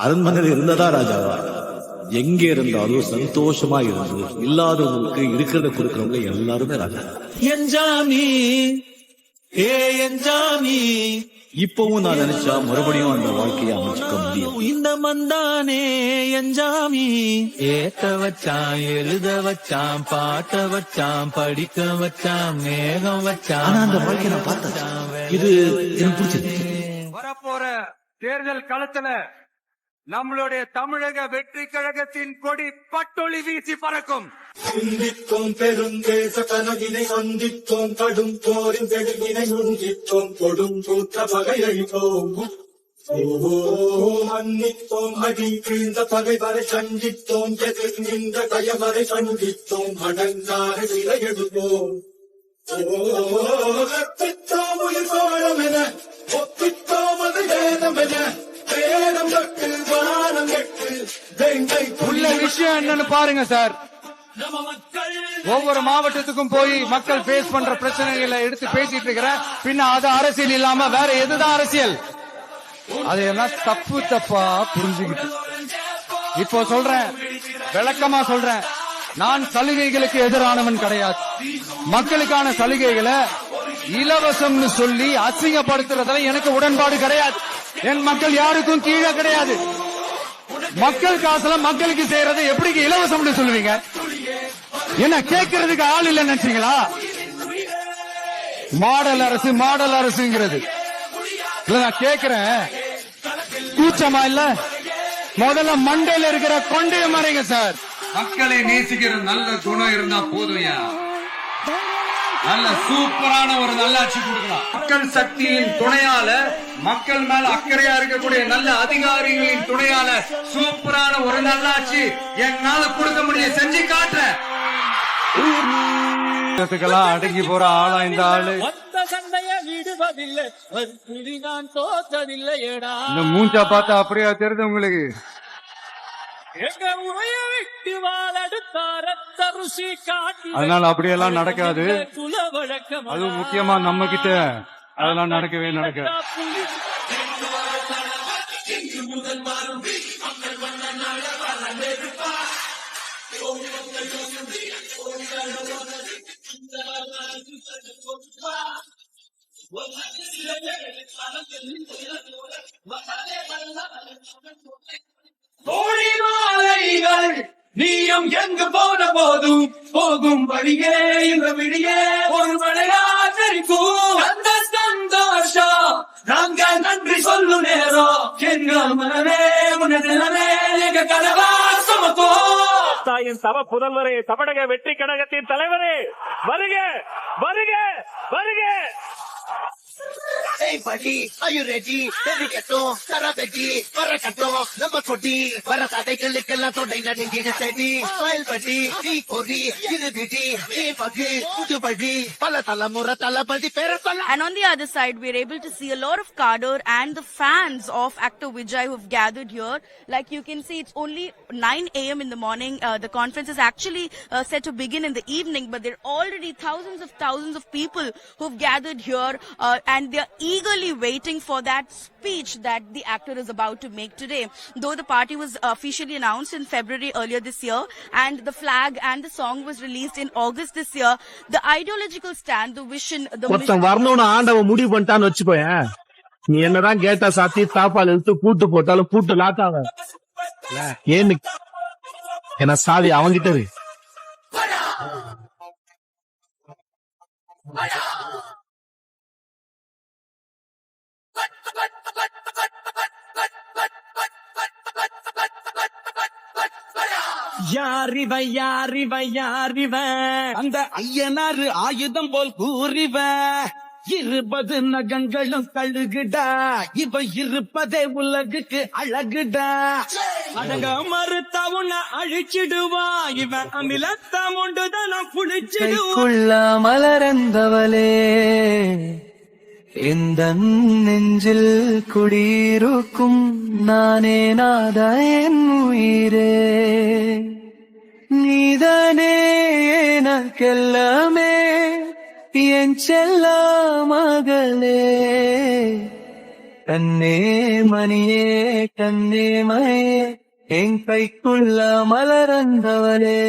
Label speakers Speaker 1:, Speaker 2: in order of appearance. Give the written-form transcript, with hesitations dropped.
Speaker 1: அரண்மனையில் இருந்ததா ராஜாவா? எங்க இருந்தாலும் சந்தோஷமா இருந்து இல்லாதவங்களுக்கு இருக்கிறத கொடுக்கறவங்க எல்லாருமே ராஜா. என்ஜாமி ஏ என்ஜாமி. இப்பவும் நான் நினைச்சா மறுபடியும் அந்த வாழ்க்கையை அமைச்சுக்க முடியும். இந்த மந்தானே என்ஜாமி. ஏத்த வச்சான், எழுத வச்சான், பாட்ட வச்சான், படிக்க வச்சான், மேகம் வச்சான். ஆனா அந்த வாழ்க்கையை நான் பார்த்தேன். இது எனக்கு பிடிச்சது.
Speaker 2: வரப்போற தேர்தல் களத்துல நம்மளுடைய தமிழக வெற்றி கழகத்தின் கொடி பட்டொளி வீசி பறக்கும்.
Speaker 3: சிந்தித்தோம் பெருந்தேச கனவினை சந்தித்தோம், கடும் போரின் தெளிவினை உந்தித்தோம், கொடும் கூற்ற பகையழித்தோம். மன்னித்தோம் அடி கீழ்ந்த பகைவரை சந்தித்தோம், எதிர் நின்ற கயவரை சந்தித்தோம், அடங்கார விலை எடுத்தோம். கற்பித்தோம் உயிர் சோழம் என, ஒப்பித்தோம் அது வேதம் என, வேதம் கட்டு வானம் கட்டு
Speaker 2: உள்ள விஷயம் என்னன்னு பாருங்க சார். ஒவ்வொரு மாவட்டத்துக்கும் போய் மக்கள் பேஸ் பண்ற பிரச்சனைகளை எடுத்து பேசிட்டு இருக்கிற பின்ன அது அரசியல் இல்லாம வேற எதுதான் அரசியல்? அதையெல்லாம் தப்பா புரிஞ்சுக்கிட்டு இப்போ சொல்றேன், விளக்கமா சொல்றேன். நான் சலுகைகளுக்கு எதிரானவன் கிடையாது. மக்களுக்கான சலுகைகளை இலவசம்னு சொல்லி அசிங்கப்படுத்துறதுல எனக்கு உடன்பாடு கிடையாது. என் மக்கள் யாருக்கும் கீழே கிடையாது. மக்கள் காசுல மக்களுக்கு செய்யறதை எப்படி இலவசம்னு சொல்லுவீங்க? என்ன கேட்கறதுக்கு ஆள் இல்ல நினைச்சீங்களா? மாடல் அரசு மாடல் அரசுங்கிறது இல்ல. நான் கேக்குறேன், கூச்சமா இல்ல? முதல்ல மண்டையில இருக்கிற கொண்டைய மறைங்க சார்.
Speaker 4: மக்களை நேசிக்கிற நல்ல குணம் இருந்தா போதும். நல்ல சூப்பரான ஒரு நல்லாட்சி கொடுக்கலாம். மக்கள் சக்தியின் துணையால, மக்கள் மேல அக்கறையா இருக்கக்கூடிய நல்ல அதிகாரிகளின் துணையால சூப்பரான ஒரு நல்லாட்சி என்னால கொடுக்க முடியும். செஞ்சு காட்டுறேன்.
Speaker 2: அடங்கி போற ஆளா இந்த ஆளு. இந்த மூஞ்சா பார்த்தா அப்படியா தெரியுது உங்களுக்கு? அதனால அப்படியெல்லாம் நடக்காது. அது முக்கியமா நம்ம கிட்ட அதெல்லாம் நடக்கவே நடக்காது.
Speaker 3: நீயும் எங்கு போன போதும் போகும் வழியே இந்த விழியே ஒரு மழையாச்சரிக்கும். அந்த சந்தோஷம் நாங்க நன்றி சொல்லும் நேரம். எங்க மனமே உனதே எங்க கனவா சமப்போ.
Speaker 5: தாயின் தவ புதல்வரே, தமிழக வெற்றி கழகத்தின் தலைவரே, வருக வருக வருக.
Speaker 6: Hey buddy, are you ready? Dedicato, Sarabedi, Parakato, number 40, Parasatikalikala, Dynamic Steady, Smile buddy, Ori, Unity, Buddy, Udu buddy, Palatala Muratala buddy, Peratala.
Speaker 7: And on the other side, we're able to see a lot of cadre and the fans of actor Vijay who've gathered here. Like you can see, it's only 9 a.m. in the morning. The conference is actually set to begin in the evening, but there are already thousands of people who've gathered here, and they're eagerly waiting for that speech that the actor is about to make today. Though the party was officially announced in February earlier this year, and the flag and the song was released in August this year, the ideological stand, the vision, the mission...
Speaker 8: வரணும்னு ஆண்டவன் முடிவு பண்ணிட்டான்னு வச்சுக்கோயேன். நீ என்னதான் கேட்டா சாத்தி தாப்பால் எடுத்து பூட்டு போட்டாலும் பூட்டு லாத்தாவ ஏன்னு என்ன சாதி அவங்கிட்ட இருக்கு.
Speaker 3: யாரிவ அந்த ஐயனாறு ஆயுதம் போல் கூறிவ. 20 நகங்களும் கழுகுடா, இவ இருப்பதே உலகுக்கு அழகுடா. அடங்க மறுத்தா உன்னை அழிச்சிடுவா, இவன் அமிலத்தா உண்டுதான் புளிச்சிடுவா.
Speaker 9: மலரந்தவளே, இந்த நெஞ்சில் குடியிருக்கும் நானே நாத என் உயிரே. நீதானே எனக்கெல்லாமே என் செல்ல மகளே. கண்ணே மணியே கண்ணே மணியே என் கைக்குள்ள மலர்ந்தவளே